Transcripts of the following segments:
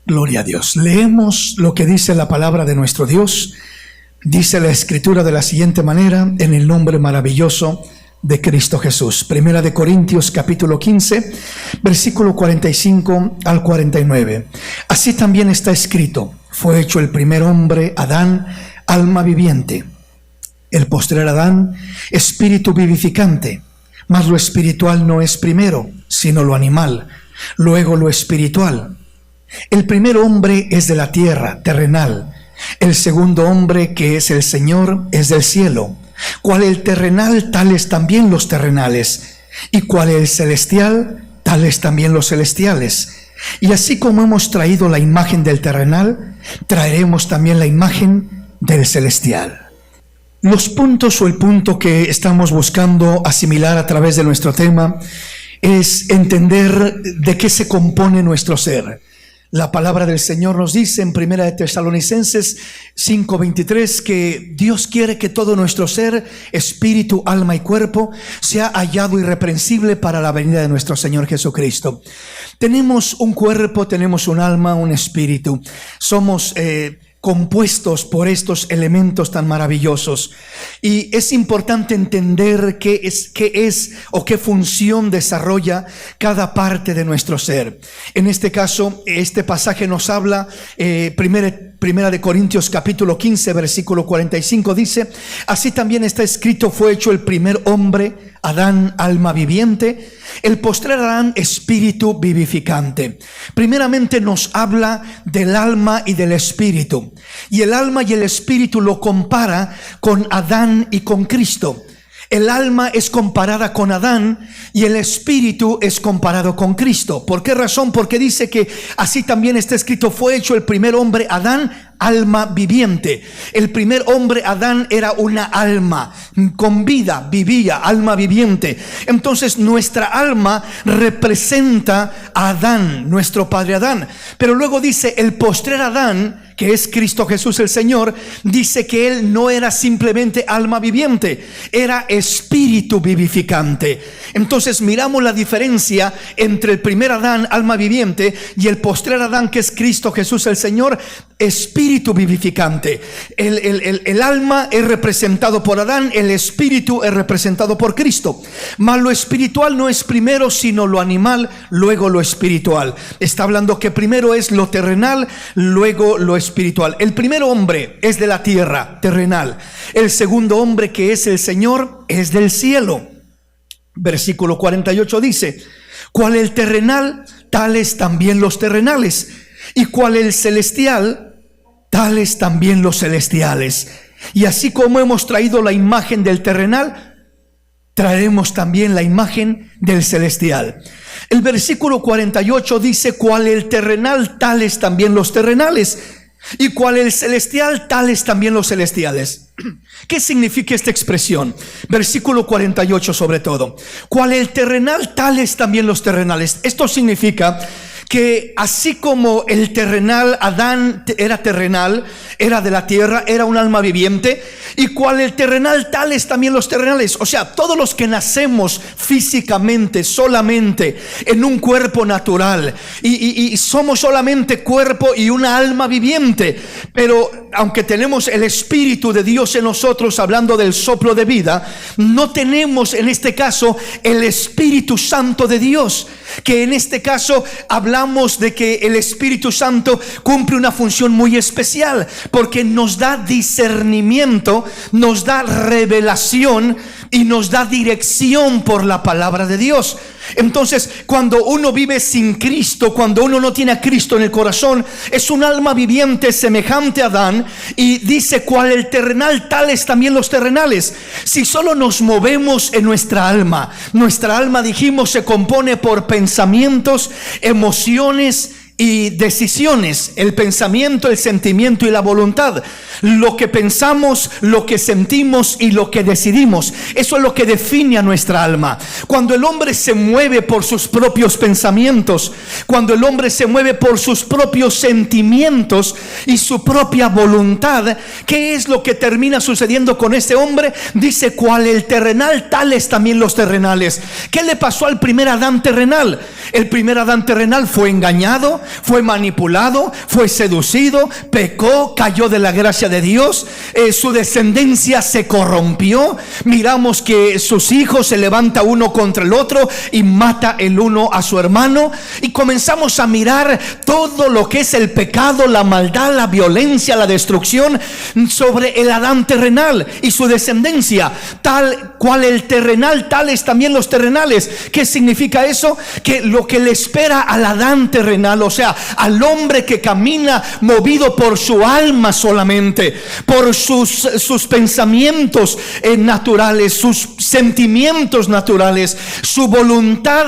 Gloria a Dios. Leemos lo que dice la palabra de nuestro Dios. Dice la Escritura de la siguiente manera, en el nombre maravilloso de Cristo Jesús. Primera de Corintios capítulo 15, versículo 45 al 49. Así también está escrito: fue hecho el primer hombre, Adán, alma viviente; el postrer Adán, espíritu vivificante. Mas lo espiritual no es primero, sino lo animal, luego lo espiritual. El primer hombre es de la tierra, terrenal; el segundo hombre, que es el Señor, es del cielo. Cual el terrenal, tales también los terrenales; y cual el celestial, tales también los celestiales. Y así como hemos traído la imagen del terrenal, traeremos también la imagen del celestial. Los puntos o el punto que estamos buscando asimilar a través de nuestro tema es entender de qué se compone nuestro ser. La palabra del Señor nos dice en Primera de Tesalonicenses 5:23 que Dios quiere que todo nuestro ser, espíritu, alma y cuerpo, sea hallado irreprensible para la venida de nuestro Señor Jesucristo. Tenemos un cuerpo, tenemos un alma, un espíritu. Somos compuestos por estos elementos tan maravillosos, y es importante entender qué es o qué función desarrolla cada parte de nuestro ser. En este caso, este pasaje nos habla, Primera de Corintios capítulo 15 versículo 45 dice: así también está escrito, fue hecho el primer hombre, Adán, alma viviente; el postrer Adán, espíritu vivificante. Primeramente nos habla del alma y del espíritu, y el alma y el espíritu lo compara con Adán y con Cristo. El alma es comparada con Adán y el espíritu es comparado con Cristo. ¿Por qué razón? Porque dice que así también está escrito, fue hecho el primer hombre, Adán, alma viviente. El primer hombre, Adán, era una alma con vida, vivía, alma viviente. Entonces nuestra alma representa a Adán, nuestro padre Adán. Pero luego dice el postrer Adán, que es Cristo Jesús el Señor, dice que Él no era simplemente alma viviente, era espíritu vivificante. Entonces miramos la diferencia entre el primer Adán, alma viviente, y el postrer Adán, que es Cristo Jesús el Señor, espíritu vivificante. El alma es representado por Adán, el espíritu es representado por Cristo. Mas lo espiritual no es primero, sino lo animal, luego lo espiritual. Está hablando que primero es lo terrenal, luego lo espiritual. El primer hombre es de la tierra, terrenal. El segundo hombre, que es el Señor, es del cielo. Versículo 48 dice: cual el terrenal, tales también los terrenales; y cual el celestial, tales también los celestiales. Y así como hemos traído la imagen del terrenal, traeremos también la imagen del celestial. El versículo 48 dice: cual el terrenal, tales también los terrenales; y cual el celestial, tales también los celestiales. ¿Qué significa esta expresión? Versículo 48 sobre todo: cual el terrenal, tales también los terrenales. Esto significa que así como el terrenal, Adán era terrenal, era de la tierra, era un alma viviente, y cual el terrenal, tales también los terrenales. O sea, todos los que nacemos físicamente solamente en un cuerpo natural y somos solamente cuerpo y una alma viviente, pero aunque tenemos el Espíritu de Dios en nosotros, hablando del soplo de vida, no tenemos en este caso el Espíritu Santo de Dios, que en este caso hablamos de que el Espíritu Santo cumple una función muy especial, porque nos da discernimiento, nos da revelación y nos da dirección por la palabra de Dios. Entonces, cuando uno vive sin Cristo, cuando uno no tiene a Cristo en el corazón, es un alma viviente semejante a Adán, y dice: cual el terrenal, tales también los terrenales. Si solo nos movemos en nuestra alma, dijimos, se compone por pensamientos, emociones y decisiones. El pensamiento, el sentimiento y la voluntad. Lo que pensamos, lo que sentimos y lo que decidimos, eso es lo que define a nuestra alma. Cuando el hombre se mueve por sus propios pensamientos, cuando el hombre se mueve por sus propios sentimientos y su propia voluntad, ¿qué es lo que termina sucediendo con este hombre? Dice: cual el terrenal, tales también los terrenales. ¿Qué le pasó al primer Adán terrenal? El primer Adán terrenal fue engañado, fue manipulado, fue seducido, pecó, cayó de la gracia de Dios, su descendencia se corrompió. Miramos que sus hijos se levanta uno contra el otro y mata el uno a su hermano, y comenzamos a mirar todo lo que es el pecado, la maldad, la violencia, la destrucción sobre el Adán terrenal y su descendencia. Tal cual el terrenal, tales también los terrenales. ¿Qué significa eso? Que lo que le espera al Adán terrenal, o sea, al hombre que camina movido por su alma solamente, por sus pensamientos naturales, sus sentimientos naturales, su voluntad,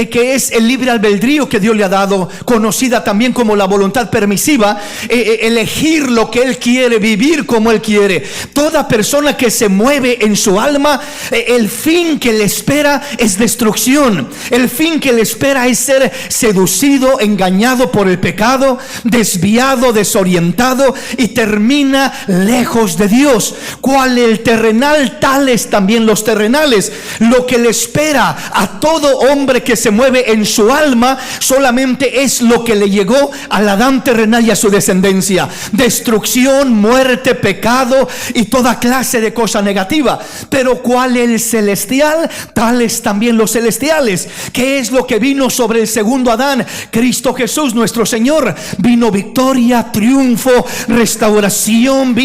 que es el libre albedrío que Dios le ha dado, conocida también como la voluntad permisiva, elegir lo que él quiere, vivir como él quiere. Toda persona que se mueve en su alma, el fin que le espera es destrucción. El fin que le espera es ser seducido, engañado por el pecado, desviado, desorientado, y termina lejos de Dios. Cual el terrenal, tales también los terrenales. Lo que le espera a todo hombre que se mueve en su alma solamente es lo que le llegó al Adán terrenal y a su descendencia: destrucción, muerte, pecado y toda clase de cosa negativa. Pero cual el celestial, tales también los celestiales. ¿Qué es lo que vino sobre el segundo Adán? Cristo Jesús nuestro Señor. Vino victoria, triunfo, restauración.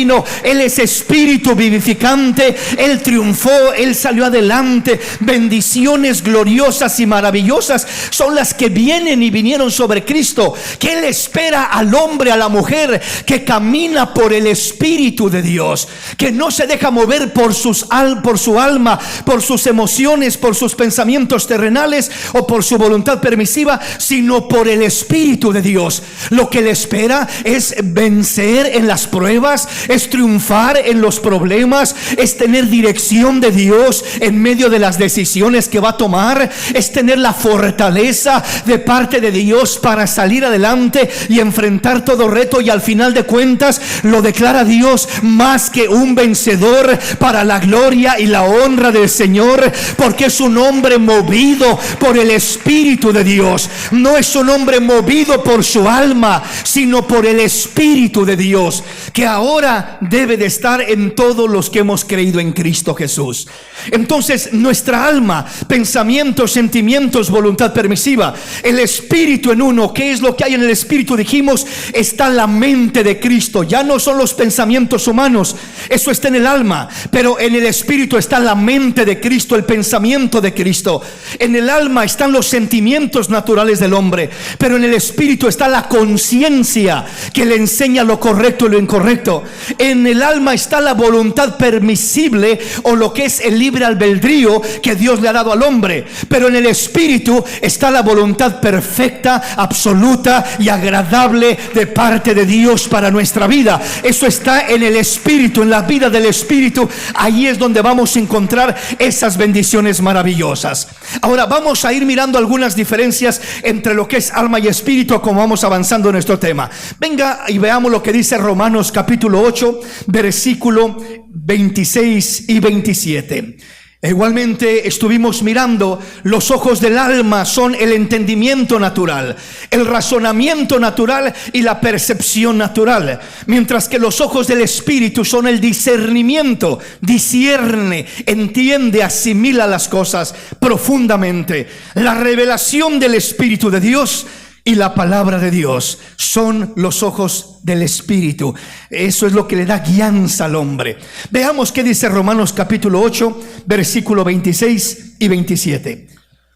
Él es espíritu vivificante. Él triunfó, Él salió adelante. Bendiciones gloriosas y maravillosas son las que vienen y vinieron sobre Cristo. ¿Qué le espera al hombre, a la mujer que camina por el Espíritu de Dios? Que no se deja mover por su alma, por sus emociones, por sus pensamientos terrenales o por su voluntad permisiva, sino por el Espíritu de Dios. Lo que le espera es vencer en las pruebas, es triunfar en los problemas, es tener dirección de Dios en medio de las decisiones que va a tomar, es tener la fortaleza de parte de Dios para salir adelante y enfrentar todo reto, y al final de cuentas lo declara Dios más que un vencedor, para la gloria y la honra del Señor, porque es un hombre movido por el Espíritu de Dios. No es un hombre movido por su alma, sino por el Espíritu de Dios, que ahora debe de estar en todos los que hemos creído en Cristo Jesús. Entonces nuestra alma, pensamientos, sentimientos, voluntad permisiva, el Espíritu en uno. ¿Qué es lo que hay en el Espíritu? Dijimos, está la mente de Cristo. Ya no son los pensamientos humanos, eso está en el alma, pero en el Espíritu está la mente de Cristo, el pensamiento de Cristo. En el alma están los sentimientos naturales del hombre, pero en el Espíritu está la conciencia que le enseña lo correcto y lo incorrecto. En el alma está la voluntad permisible, o lo que es el libre albedrío que Dios le ha dado al hombre, pero en el Espíritu está la voluntad perfecta, absoluta y agradable de parte de Dios para nuestra vida. Eso está en el Espíritu, en la vida del Espíritu. Ahí es donde vamos a encontrar esas bendiciones maravillosas. Ahora vamos a ir mirando algunas diferencias entre lo que es alma y espíritu como vamos avanzando en nuestro tema. Venga y veamos lo que dice Romanos capítulo 8, versículo 26 y 27. Igualmente estuvimos mirando, los ojos del alma son el entendimiento natural, el razonamiento natural y la percepción natural, mientras que los ojos del espíritu son el discernimiento. Discierne, entiende, asimila las cosas profundamente. La revelación del Espíritu de Dios y la palabra de Dios son los ojos del Espíritu. Eso es lo que le da guianza al hombre. Veamos qué dice Romanos capítulo 8, versículo 26 y 27.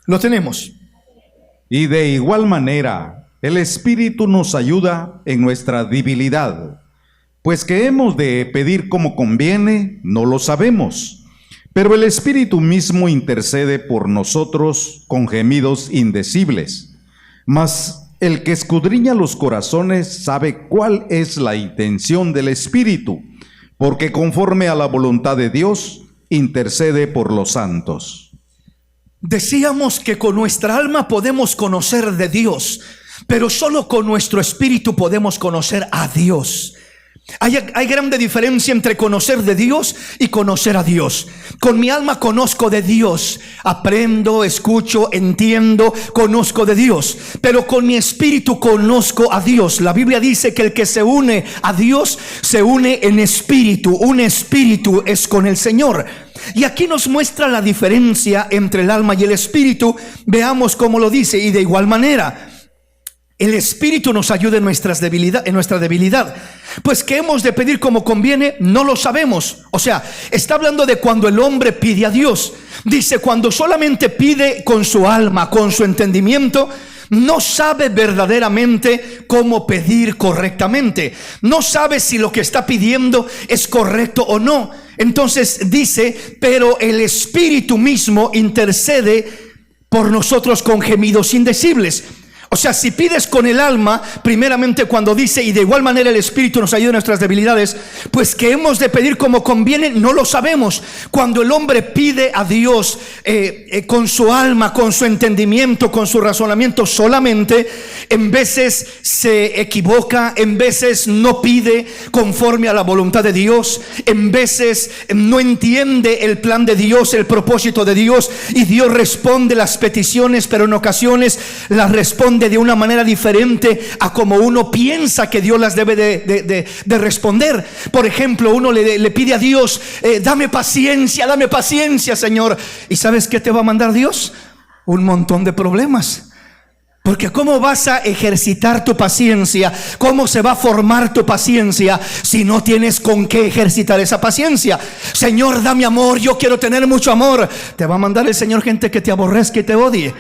Lo tenemos. Y de igual manera, el Espíritu nos ayuda en nuestra debilidad, pues que hemos de pedir como conviene, no lo sabemos. Pero el Espíritu mismo intercede por nosotros con gemidos indecibles. Mas el que escudriña los corazones sabe cuál es la intención del Espíritu, porque conforme a la voluntad de Dios intercede por los santos. Decíamos que con nuestra alma podemos conocer de Dios, pero solo con nuestro espíritu podemos conocer a Dios. Hay grande diferencia entre conocer de Dios y conocer a Dios. Con mi alma conozco de Dios, aprendo, escucho, entiendo, conozco de Dios. Pero con mi espíritu conozco a Dios. La Biblia dice que el que se une a Dios se une en espíritu. Un espíritu es con el Señor. Y aquí nos muestra la diferencia entre el alma y el espíritu. Veamos cómo lo dice. Y de igual manera, el Espíritu nos ayuda en nuestra debilidad. Pues ¿qué hemos de pedir como conviene? No lo sabemos. O sea, está hablando de cuando el hombre pide a Dios. Dice, cuando solamente pide con su alma, con su entendimiento, no sabe verdaderamente cómo pedir correctamente. No sabe si lo que está pidiendo es correcto o no. Entonces dice, pero el Espíritu mismo intercede por nosotros con gemidos indecibles. O sea, si pides con el alma, primeramente cuando dice, y de igual manera el Espíritu nos ayuda en nuestras debilidades, pues que hemos de pedir como conviene, no lo sabemos. Cuando el hombre pide a Dios con su alma, con su entendimiento, con su razonamiento solamente, en veces se equivoca, en veces no pide conforme a la voluntad de Dios, en veces no entiende el plan de Dios, el propósito de Dios, y Dios responde las peticiones, pero en ocasiones las responde de una manera diferente a como uno piensa que Dios las debe de responder. Por ejemplo, uno le pide a Dios, dame paciencia, Señor. ¿Y sabes qué te va a mandar Dios? Un montón de problemas. Porque ¿cómo vas a ejercitar tu paciencia? ¿Cómo se va a formar tu paciencia si no tienes con qué ejercitar esa paciencia? Señor, dame amor, yo quiero tener mucho amor. Te va a mandar el Señor gente que te aborrezca y te odie,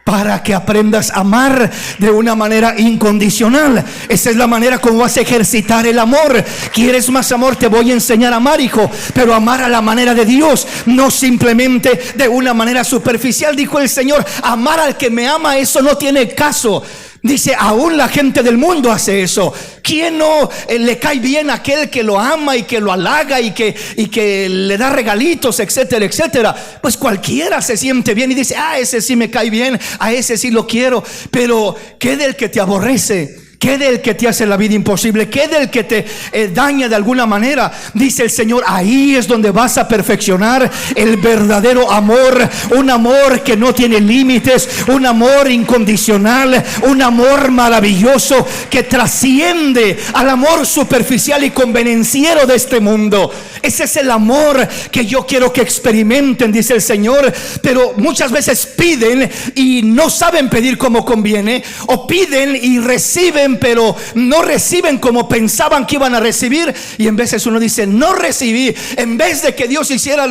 para que aprendas a amar de una manera incondicional. Esa es la manera como vas a ejercitar el amor. ¿Quieres más amor? Te voy a enseñar a amar, hijo, pero amar a la manera de Dios, no simplemente de una manera superficial. Dijo el Señor, amar al que me ama, eso no tiene caso. Dice, aún la gente del mundo hace eso. ¿Quién no le cae bien a aquel que lo ama y que lo halaga y que le da regalitos, etcétera, etcétera? Pues cualquiera se siente bien y dice, ese sí me cae bien, a ese sí lo quiero. Pero ¿qué del que te aborrece? ¿Qué del que te hace la vida imposible? ¿Qué del que te daña de alguna manera? Dice el Señor, ahí es donde vas a perfeccionar el verdadero amor. Un amor que no tiene límites, un amor incondicional, un amor maravilloso que trasciende al amor superficial y convenenciero de este mundo. Ese es el amor que yo quiero que experimenten, dice el Señor. Pero muchas veces piden y no saben pedir como conviene, o piden y reciben, pero no reciben como pensaban que iban a recibir. Y en veces uno dice, no recibí. En vez de que Dios hiciera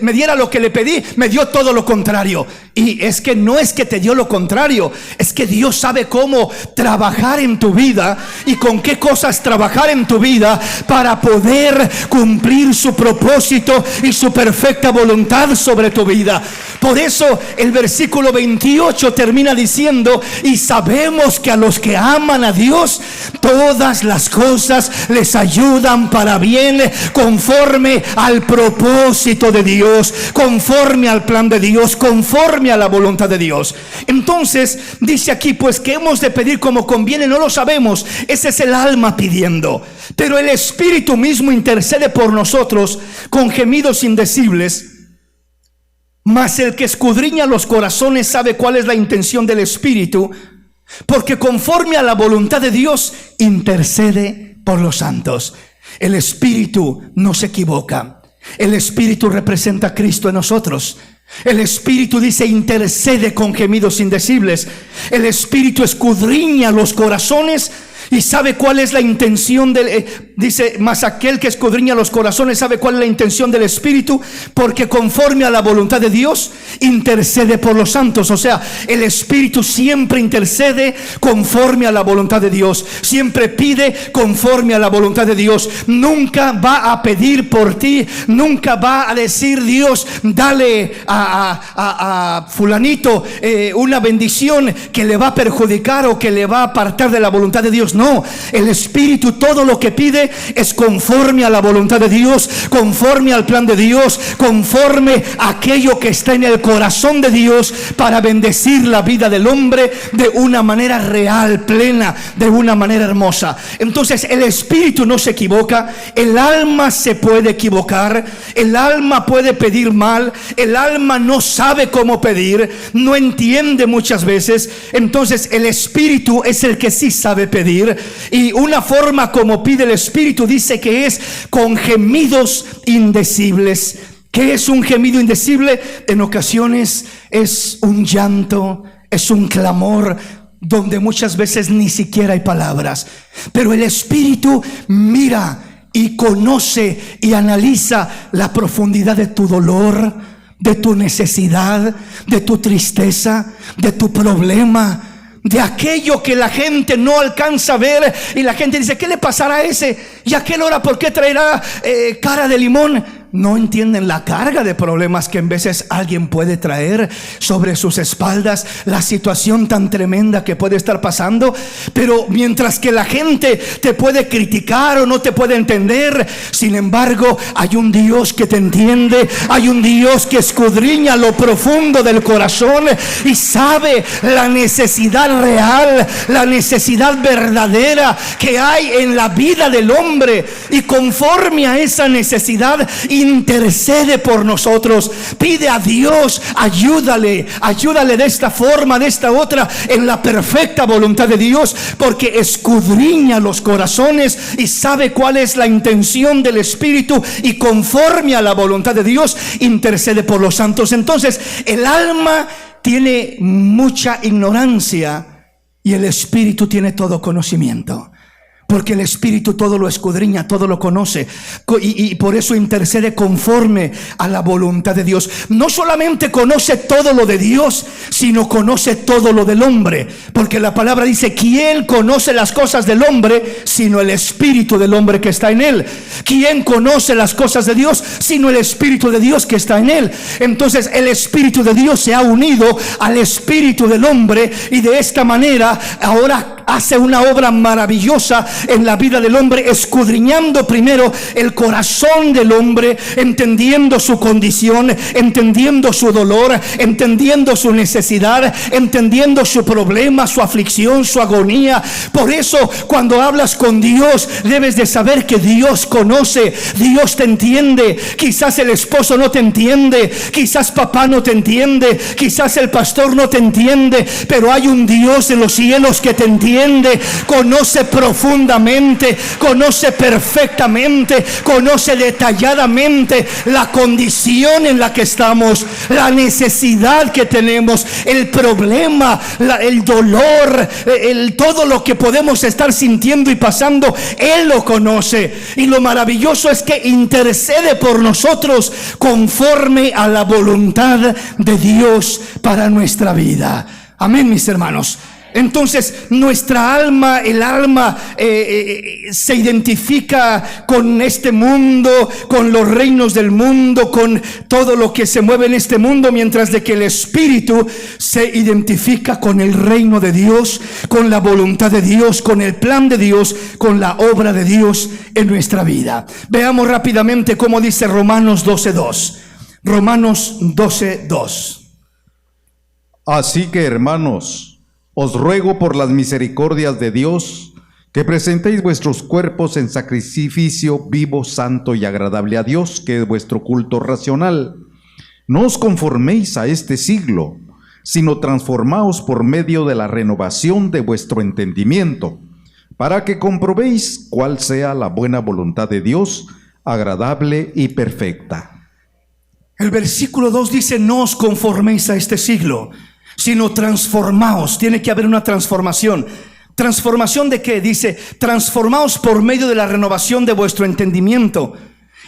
me diera lo que le pedí, me dio todo lo contrario. Y es que no es que te dio lo contrario, es que Dios sabe cómo trabajar en tu vida y con qué cosas trabajar en tu vida para poder cumplir su propósito y su perfecta voluntad sobre tu vida. Por eso el versículo 28 termina diciendo, y sabemos que a los que aman a Dios, todas las cosas les ayudan para bien, conforme al propósito de Dios, conforme al plan de Dios, conforme a la voluntad de Dios. Entonces dice aquí, pues que hemos de pedir como conviene, no lo sabemos. Ese es el alma pidiendo, pero el Espíritu mismo intercede por nosotros con gemidos indecibles. Mas el que escudriña los corazones sabe cuál es la intención del Espíritu, porque conforme a la voluntad de Dios intercede por los santos. El Espíritu no se equivoca. El Espíritu representa a Cristo en nosotros. El Espíritu, dice, intercede con gemidos indecibles. El Espíritu escudriña los corazones y sabe cuál es la intención dice, mas aquel que escudriña los corazones sabe cuál es la intención del Espíritu, porque conforme a la voluntad de Dios intercede por los santos. O sea, el Espíritu siempre intercede conforme a la voluntad de Dios, siempre pide conforme a la voluntad de Dios. Nunca va a pedir por ti, nunca va a decir, Dios, dale a fulanito una bendición que le va a perjudicar o que le va a apartar de la voluntad de Dios. no. El Espíritu todo lo que pide es conforme a la voluntad de Dios, conforme al plan de Dios, conforme a aquello que está en el corazón de Dios para bendecir la vida del hombre de una manera real, plena, de una manera hermosa. Entonces el Espíritu no se equivoca, el alma se puede equivocar, el alma puede pedir mal, el alma no sabe cómo pedir, no entiende muchas veces. Entonces el Espíritu es el que sí sabe pedir, y una forma como pide el Espíritu dice que es con gemidos indecibles. ¿Qué es un gemido indecible? En ocasiones es un llanto, es un clamor donde muchas veces ni siquiera hay palabras, pero el Espíritu mira y conoce y analiza la profundidad de tu dolor, de tu necesidad, de tu tristeza, de tu problema, de aquello que la gente no alcanza a ver, y la gente dice: ¿qué le pasará a ese? ¿Y a aquel hora por qué traerá cara de limón? No entienden la carga de problemas que en veces alguien puede traer sobre sus espaldas, la situación tan tremenda que puede estar pasando. Pero mientras que la gente te puede criticar o no te puede entender, sin embargo hay un Dios que te entiende, hay un Dios que escudriña lo profundo del corazón y sabe la necesidad real, la necesidad verdadera que hay en la vida del hombre, y conforme a esa necesidad intercede por nosotros. Pide a Dios: ayúdale de esta forma, de esta otra, en la perfecta voluntad de Dios, porque escudriña los corazones y sabe cuál es la intención del Espíritu, y conforme a la voluntad de Dios intercede por los santos. Entonces el alma tiene mucha ignorancia y el Espíritu tiene todo conocimiento, porque el Espíritu todo lo escudriña, todo lo conoce, y por eso intercede conforme a la voluntad de Dios. No solamente conoce todo lo de Dios, sino conoce todo lo del hombre, porque la palabra dice: ¿quién conoce las cosas del hombre sino el Espíritu del hombre que está en él? ¿Quién conoce las cosas de Dios sino el Espíritu de Dios que está en él? Entonces el Espíritu de Dios se ha unido al Espíritu del hombre, y de esta manera ahora hace una obra maravillosa en la vida del hombre, escudriñando primero el corazón del hombre, entendiendo su condición, entendiendo su dolor, entendiendo su necesidad, entendiendo su problema, su aflicción, su agonía. Por eso cuando hablas con Dios debes de saber que Dios conoce, Dios te entiende. Quizás el esposo no te entiende, quizás papá no te entiende, quizás el pastor no te entiende, pero hay un Dios en los cielos que te entiende, conoce profundamente, conoce perfectamente, conoce detalladamente la condición en la que estamos, la necesidad que tenemos, el problema, el dolor, todo lo que podemos estar sintiendo y pasando. Él lo conoce, y lo maravilloso es que intercede por nosotros conforme a la voluntad de Dios para nuestra vida. Amén, mis hermanos. Entonces nuestra alma, el alma se identifica con este mundo, con los reinos del mundo, con todo lo que se mueve en este mundo, mientras de que el Espíritu se identifica con el reino de Dios, con la voluntad de Dios, con el plan de Dios, con la obra de Dios en nuestra vida. Veamos rápidamente cómo dice Romanos 12:2. Romanos 12:2. Así que, hermanos, os ruego por las misericordias de Dios que presentéis vuestros cuerpos en sacrificio vivo, santo y agradable a Dios, que es vuestro culto racional. No os conforméis a este siglo, sino transformaos por medio de la renovación de vuestro entendimiento, para que comprobéis cuál sea la buena voluntad de Dios, agradable y perfecta. El versículo 2 dice: no os conforméis a este siglo, sino transformaos. Tiene que haber una transformación. ¿Transformación de qué? Dice: transformaos por medio de la renovación de vuestro entendimiento.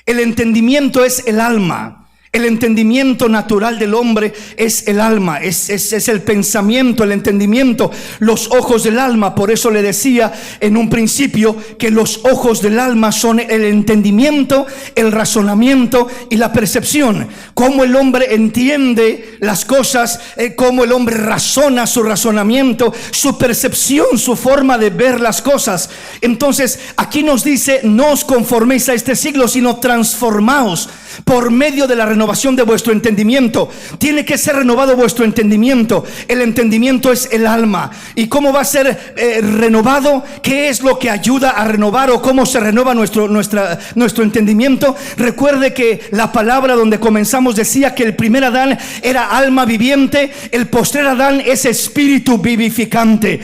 El entendimiento es el alma. El entendimiento natural del hombre es el alma, es el pensamiento, el entendimiento, los ojos del alma. Por eso le decía en un principio que los ojos del alma son el entendimiento, el razonamiento y la percepción. Cómo el hombre entiende las cosas, cómo el hombre razona, su razonamiento, su percepción, su forma de ver las cosas. Entonces aquí nos dice: no os conforméis a este siglo, sino transformaos por medio de la renovación de vuestro entendimiento. Tiene que ser renovado vuestro entendimiento. El entendimiento es el alma. ¿Y cómo va a ser renovado? ¿Qué es lo que ayuda a renovar, o cómo se renova nuestro entendimiento? Recuerde que la palabra donde comenzamos decía que el primer Adán era alma viviente, el postrer Adán es espíritu vivificante.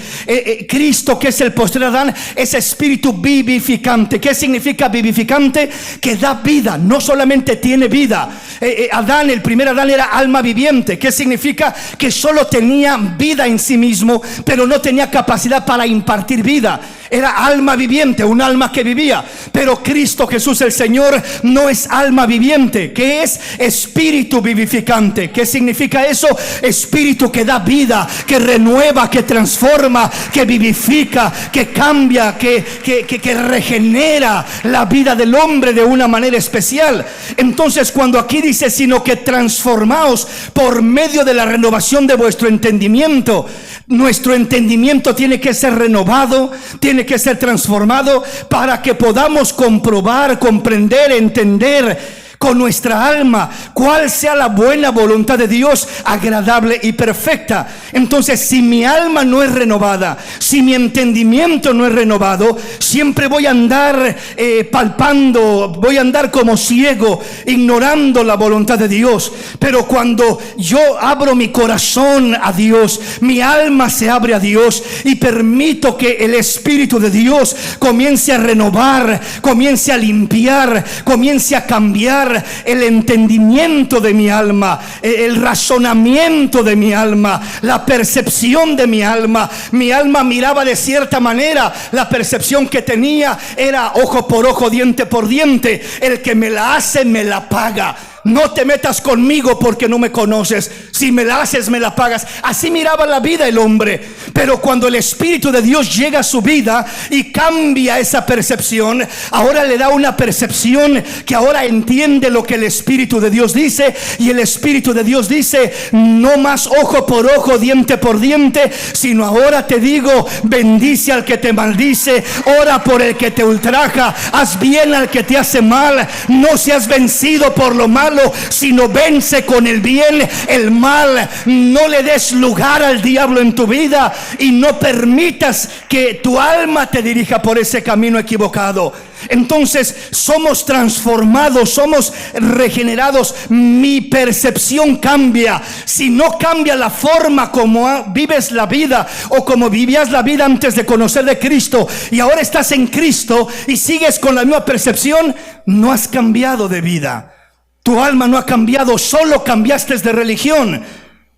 Cristo, que es el postrer Adán, es espíritu vivificante. ¿Qué significa vivificante? Que da vida, no solamente tiene vida. Adán, el primer Adán, era alma viviente. ¿Qué significa? Que solo tenía vida en sí mismo, pero no tenía capacidad para impartir vida. Era alma viviente, un alma que vivía. Pero Cristo Jesús el Señor no es alma viviente, que es espíritu vivificante. ¿Qué significa eso? Espíritu que da vida, que renueva, que transforma, que vivifica, que cambia, que regenera la vida del hombre de una manera especial. Entonces, cuando aquí dice: sino que transformaos por medio de la renovación de vuestro entendimiento, nuestro entendimiento tiene que ser renovado, tiene que ser transformado, para que podamos comprobar, comprender, entender con nuestra alma cuál sea la buena voluntad de Dios, agradable y perfecta. Entonces, si mi alma no es renovada, si mi entendimiento no es renovado, siempre voy a andar palpando, voy a andar como ciego, ignorando la voluntad de Dios. Pero cuando yo abro mi corazón a Dios, mi alma se abre a Dios y permito que el Espíritu de Dios comience a renovar, comience a limpiar, comience a cambiar el entendimiento de mi alma, el razonamiento de mi alma, la percepción de mi alma. Mi alma miraba de cierta manera, la percepción que tenía era ojo por ojo, diente por diente. El que me la hace, me la paga. No te metas conmigo porque no me conoces. Si me la haces, me la pagas. Así miraba la vida el hombre. Pero cuando el Espíritu de Dios llega a su vida y cambia esa percepción, ahora le da una percepción que ahora entiende lo que el Espíritu de Dios dice. Y el Espíritu de Dios dice: no más ojo por ojo, diente por diente, sino ahora te digo: bendice al que te maldice, ora por el que te ultraja, haz bien al que te hace mal. No seas vencido por lo malo, sino vence con el bien el mal. No le des lugar al diablo en tu vida y no permitas que tu alma te dirija por ese camino equivocado. Entonces somos transformados, somos regenerados. Mi percepción cambia. Si no cambia la forma como vives la vida, o como vivías la vida antes de conocer de Cristo, y ahora estás en Cristo y sigues con la misma percepción, no has cambiado de vida. Tu alma no ha cambiado, solo cambiaste de religión,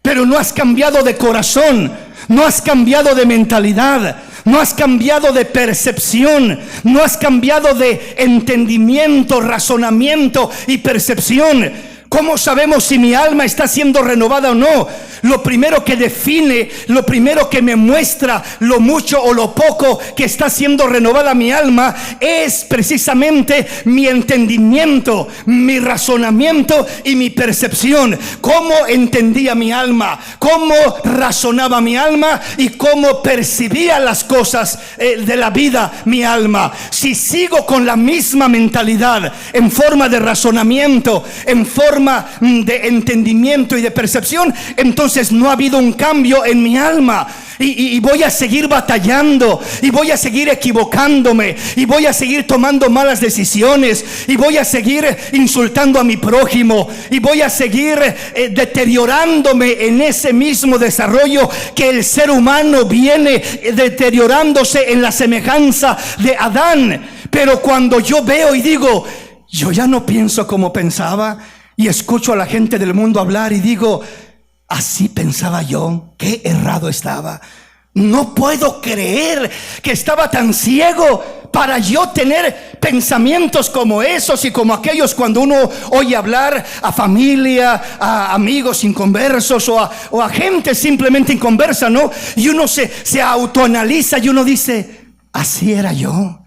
pero no has cambiado de corazón, no has cambiado de mentalidad, no has cambiado de percepción, no has cambiado de entendimiento, razonamiento y percepción. ¿Cómo sabemos si mi alma está siendo renovada o no? Lo primero que define, lo primero que me muestra lo mucho o lo poco que está siendo renovada mi alma, es precisamente mi entendimiento, mi razonamiento y mi percepción. Cómo entendía mi alma, cómo razonaba mi alma y cómo percibía las cosas de la vida mi alma. Si sigo con la misma mentalidad, en forma de razonamiento, en forma de entendimiento y de percepción, entonces no ha habido un cambio en mi alma. Y voy a seguir batallando, y voy a seguir equivocándome, y voy a seguir tomando malas decisiones, y voy a seguir insultando a mi prójimo, y voy a seguir deteriorándome en ese mismo desarrollo que el ser humano viene deteriorándose en la semejanza de Adán. Pero cuando yo veo y digo: yo ya no pienso como pensaba, y escucho a la gente del mundo hablar y digo: así pensaba yo, qué errado estaba. No puedo creer que estaba tan ciego. para yo tener pensamientos como esos y como aquellos cuando uno oye hablar a familia, a amigos inconversos o a gente simplemente inconversa, ¿no? Y uno se autoanaliza y uno dice, así era yo.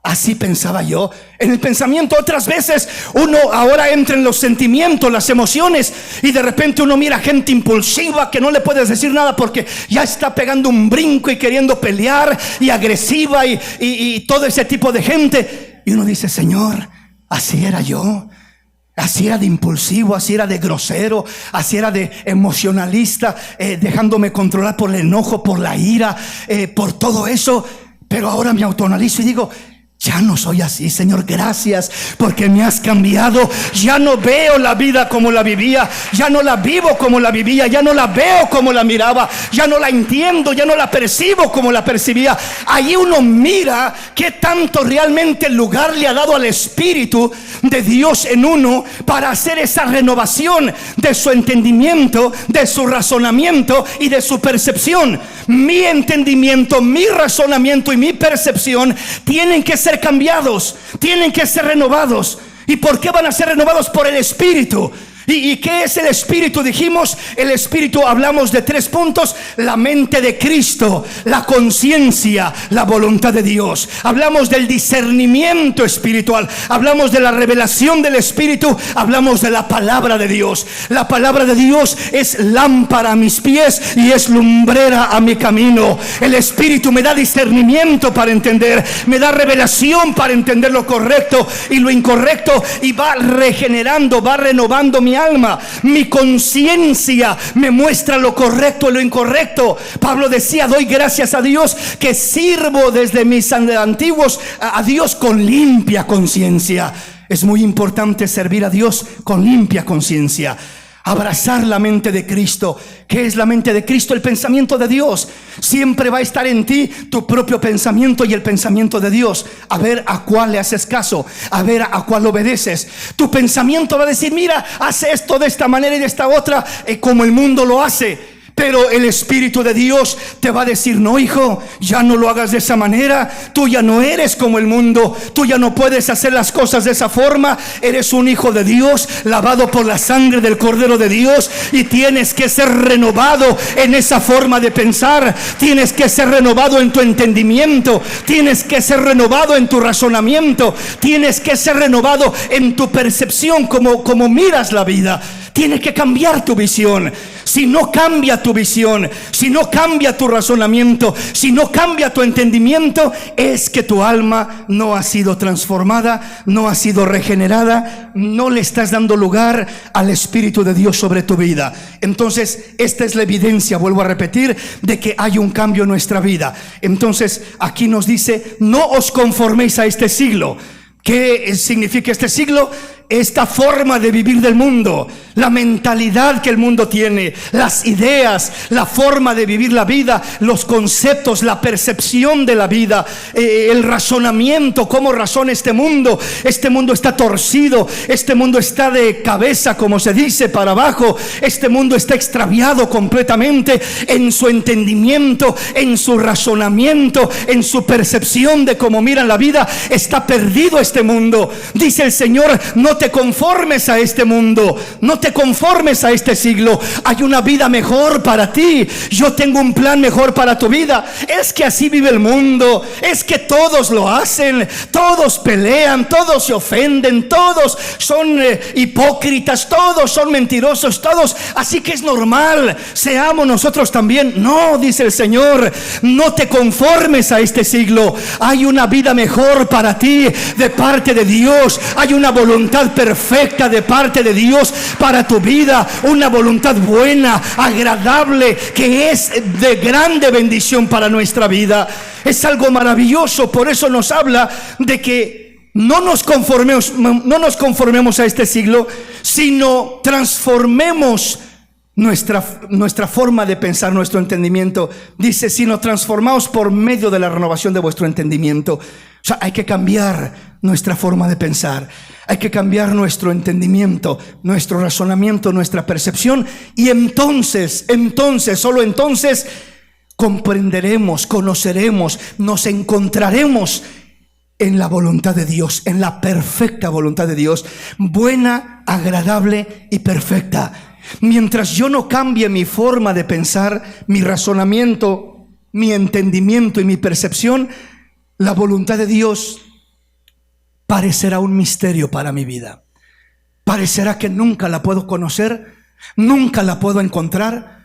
Así pensaba yo. En el pensamiento otras veces uno ahora entra en los sentimientos, las emociones, y de repente uno mira gente impulsiva que no le puedes decir nada porque ya está pegando un brinco y queriendo pelear, y agresiva y todo ese tipo de gente. Y uno dice, Señor, así era yo. Así era de impulsivo, así era de grosero, así era de emocionalista, dejándome controlar por el enojo, por la ira, por todo eso. Pero ahora me autoanalizo y digo, ya no soy así, Señor, gracias porque me has cambiado. Ya no veo la vida como la vivía, ya no la vivo como la vivía, ya no la veo como la miraba, ya no la entiendo, ya no la percibo como la percibía. Ahí uno mira qué tanto realmente lugar le ha dado al Espíritu de Dios en uno para hacer esa renovación de su entendimiento, de su razonamiento y de su percepción. Mi entendimiento, mi razonamiento y mi percepción tienen que ser cambiados, tienen que ser renovados. ¿Y por qué van a ser renovados? Por el Espíritu. ¿Y qué es el Espíritu? Dijimos, el Espíritu, hablamos de 3 puntos: la mente de Cristo, la conciencia, la voluntad de Dios. Hablamos del discernimiento espiritual, hablamos de la revelación del Espíritu, hablamos de la palabra de Dios. La palabra de Dios es lámpara a mis pies y es lumbrera a mi camino. El Espíritu me da discernimiento para entender, me da revelación para entender lo correcto y lo incorrecto, y va regenerando, va renovando mi alma. Mi conciencia me muestra lo correcto y lo incorrecto. Pablo decía, doy gracias a Dios que sirvo desde mis antiguos a Dios con limpia conciencia. Es muy importante servir a Dios con limpia conciencia. Abrazar la mente de Cristo. ¿Qué es la mente de Cristo? El pensamiento de Dios. Siempre va a estar en ti tu propio pensamiento y el pensamiento de Dios. A ver a cuál le haces caso, a ver a cuál obedeces. Tu pensamiento va a decir, mira, hace esto de esta manera y de esta otra, como el mundo lo hace. Pero el Espíritu de Dios te va a decir, no, hijo, ya no lo hagas de esa manera. Tú ya no eres como el mundo, tú ya no puedes hacer las cosas de esa forma. Eres un hijo de Dios, lavado por la sangre del Cordero de Dios, y tienes que ser renovado en esa forma de pensar. Tienes que ser renovado en tu entendimiento, tienes que ser renovado en tu razonamiento, tienes que ser renovado en tu percepción, como miras la vida. Tienes que cambiar tu visión. Si no cambia tu visión, si no cambia tu razonamiento, si no cambia tu entendimiento, es que tu alma no ha sido transformada, no ha sido regenerada, no le estás dando lugar al Espíritu de Dios sobre tu vida. Entonces, esta es la evidencia, vuelvo a repetir, de que hay un cambio en nuestra vida. Entonces, aquí nos dice, no os conforméis a este siglo. ¿Qué significa este siglo? Esta forma de vivir del mundo, la mentalidad que el mundo tiene, las ideas, la forma de vivir la vida, los conceptos, la percepción de la vida, el razonamiento, cómo razona este mundo. Este mundo está torcido, este mundo está de cabeza, como se dice, para abajo. Este mundo está extraviado completamente en su entendimiento, en su razonamiento, en su percepción de cómo miran la vida. Está perdido este mundo. Dice el Señor, no te conformes a este mundo, no te conformes a este siglo. Hay una vida mejor para ti. Yo tengo un plan mejor para tu vida. Es que así vive el mundo, es que todos lo hacen, todos pelean, todos se ofenden, todos son hipócritas, todos son mentirosos, todos, así que es normal, seamos nosotros también. No, dice el Señor, no te conformes a este siglo. Hay una vida mejor para ti de parte de Dios. Hay una voluntad perfecta de parte de Dios para tu vida, una voluntad buena, agradable, que es de grande bendición para nuestra vida. Es algo maravilloso. Por eso nos habla de que no nos conformemos a este siglo, sino transformemos nuestra forma de pensar, nuestro entendimiento. Dice, sino transformaos por medio de la renovación de vuestro entendimiento. O sea, hay que cambiar nuestra forma de pensar, hay que cambiar nuestro entendimiento, nuestro razonamiento, nuestra percepción, y entonces, solo entonces comprenderemos, conoceremos, nos encontraremos en la voluntad de Dios, en la perfecta voluntad de Dios, buena, agradable y perfecta. Mientras yo no cambie mi forma de pensar, mi razonamiento, mi entendimiento y mi percepción, la voluntad de Dios parecerá un misterio para mi vida. Parecerá que nunca la puedo conocer, nunca la puedo encontrar,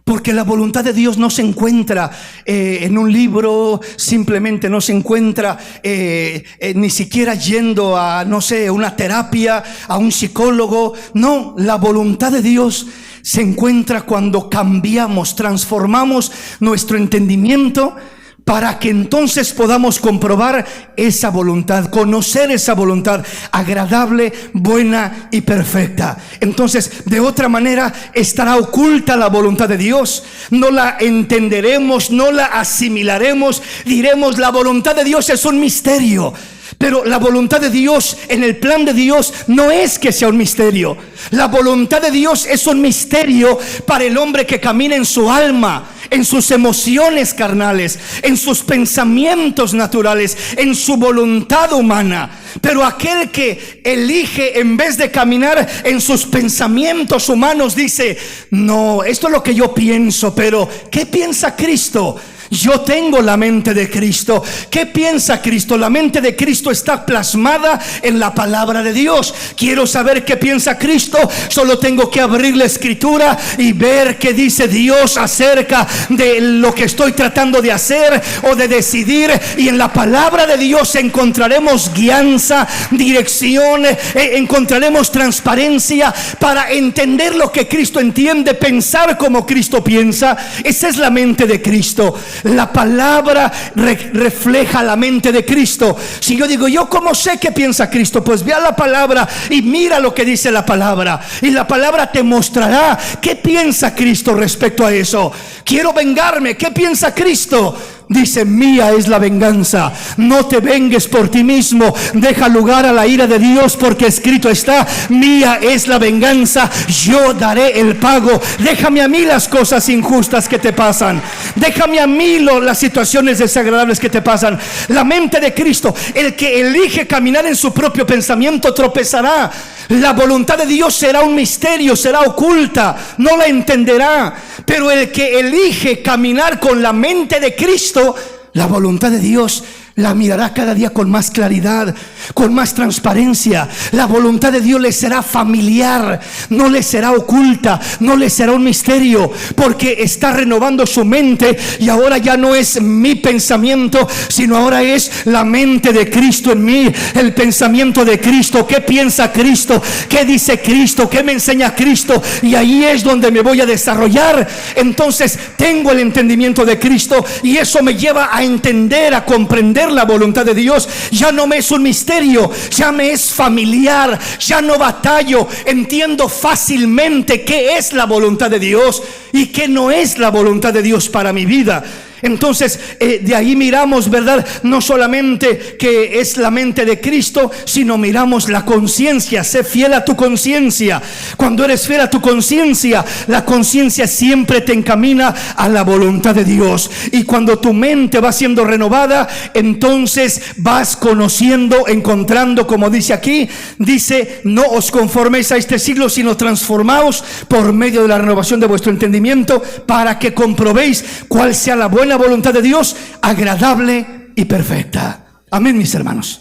porque la voluntad de Dios no se encuentra en un libro, simplemente no se encuentra ni siquiera yendo a, no sé, una terapia, a un psicólogo. No, la voluntad de Dios se encuentra cuando cambiamos, transformamos nuestro entendimiento, para que entonces podamos comprobar esa voluntad, conocer esa voluntad agradable, buena y perfecta. Entonces, de otra manera, estará oculta la voluntad de Dios. No la entenderemos, no la asimilaremos. Diremos, la voluntad de Dios es un misterio. Pero la voluntad de Dios, en el plan de Dios, no es que sea un misterio. La voluntad de Dios es un misterio para el hombre que camina en su alma, en sus emociones carnales, en sus pensamientos naturales, en su voluntad humana. Pero aquel que elige, en vez de caminar en sus pensamientos humanos, dice, no, esto es lo que yo pienso, pero ¿qué piensa Cristo? Yo tengo la mente de Cristo. ¿Qué piensa Cristo? La mente de Cristo está plasmada en la palabra de Dios. Quiero saber qué piensa Cristo. Solo tengo que abrir la escritura y ver qué dice Dios acerca de lo que estoy tratando de hacer o de decidir. Y en la palabra de Dios encontraremos guianza, dirección, encontraremos transparencia para entender lo que Cristo entiende, pensar como Cristo piensa. Esa es la mente de Cristo. La palabra refleja la mente de Cristo. Si yo digo, ¿yo cómo sé qué piensa Cristo? Pues ve a la palabra y mira lo que dice la palabra, y la palabra te mostrará qué piensa Cristo respecto a eso. Quiero vengarme, ¿qué piensa Cristo? Dice, mía es la venganza, no te vengues por ti mismo, deja lugar a la ira de Dios, porque escrito está, mía es la venganza, yo daré el pago. Déjame a mí las cosas injustas que te pasan, déjame a mí las situaciones desagradables que te pasan. La mente de Cristo, el que elige caminar en su propio pensamiento tropezará. La voluntad de Dios será un misterio, será oculta, no la entenderá. Pero el que elige caminar con la mente de Cristo, la voluntad de Dios la mirará cada día con más claridad, con más transparencia. La voluntad de Dios le será familiar, no le será oculta, no le será un misterio, porque está renovando su mente, y ahora ya no es mi pensamiento, sino ahora es la mente de Cristo en mí, el pensamiento de Cristo. ¿Qué piensa Cristo? ¿Qué dice Cristo? ¿Qué me enseña Cristo? Y ahí es donde me voy a desarrollar. Entonces tengo el entendimiento de Cristo, y eso me lleva a entender, a comprender la voluntad de Dios. Ya no me es un misterio, ya me es familiar, ya no batallo, entiendo fácilmente qué es la voluntad de Dios y qué no es la voluntad de Dios para mi vida. Entonces de ahí miramos, ¿verdad? No solamente que es la mente de Cristo, sino miramos la conciencia. Sé fiel a tu conciencia. Cuando eres fiel a tu conciencia, la conciencia siempre te encamina a la voluntad de Dios. Y cuando tu mente va siendo renovada, entonces vas conociendo, encontrando, como dice aquí, dice, no os conforméis a este siglo, sino transformaos por medio de la renovación de vuestro entendimiento, para que comprobéis cuál sea la buena voluntad de Dios, agradable y perfecta. Amén, mis hermanos.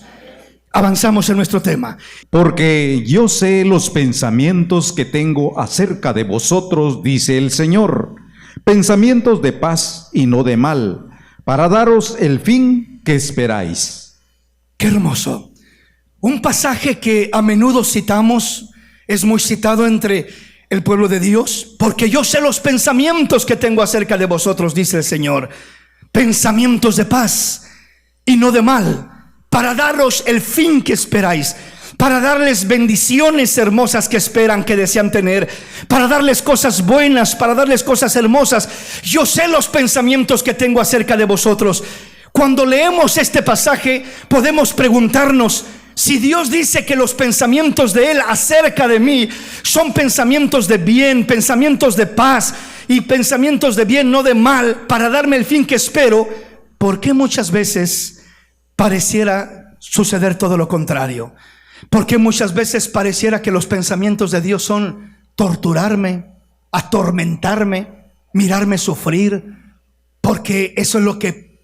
Avanzamos en nuestro tema. Porque yo sé los pensamientos que tengo acerca de vosotros, dice el Señor, pensamientos de paz y no de mal, para daros el fin que esperáis. Qué hermoso. Un pasaje que a menudo citamos, es muy citado entre el pueblo de Dios. Porque yo sé los pensamientos que tengo acerca de vosotros, dice el Señor, pensamientos de paz y no de mal, para daros el fin que esperáis, para darles bendiciones hermosas que esperan, que desean tener, para darles cosas buenas, para darles cosas hermosas. Yo sé los pensamientos que tengo acerca de vosotros. Cuando leemos este pasaje, podemos preguntarnos, si Dios dice que los pensamientos de Él acerca de mí son pensamientos de bien, pensamientos de paz y pensamientos de bien, no de mal, para darme el fin que espero, ¿por qué muchas veces pareciera suceder todo lo contrario. Porque muchas veces pareciera que los pensamientos de Dios son torturarme, atormentarme, mirarme sufrir, porque eso es lo que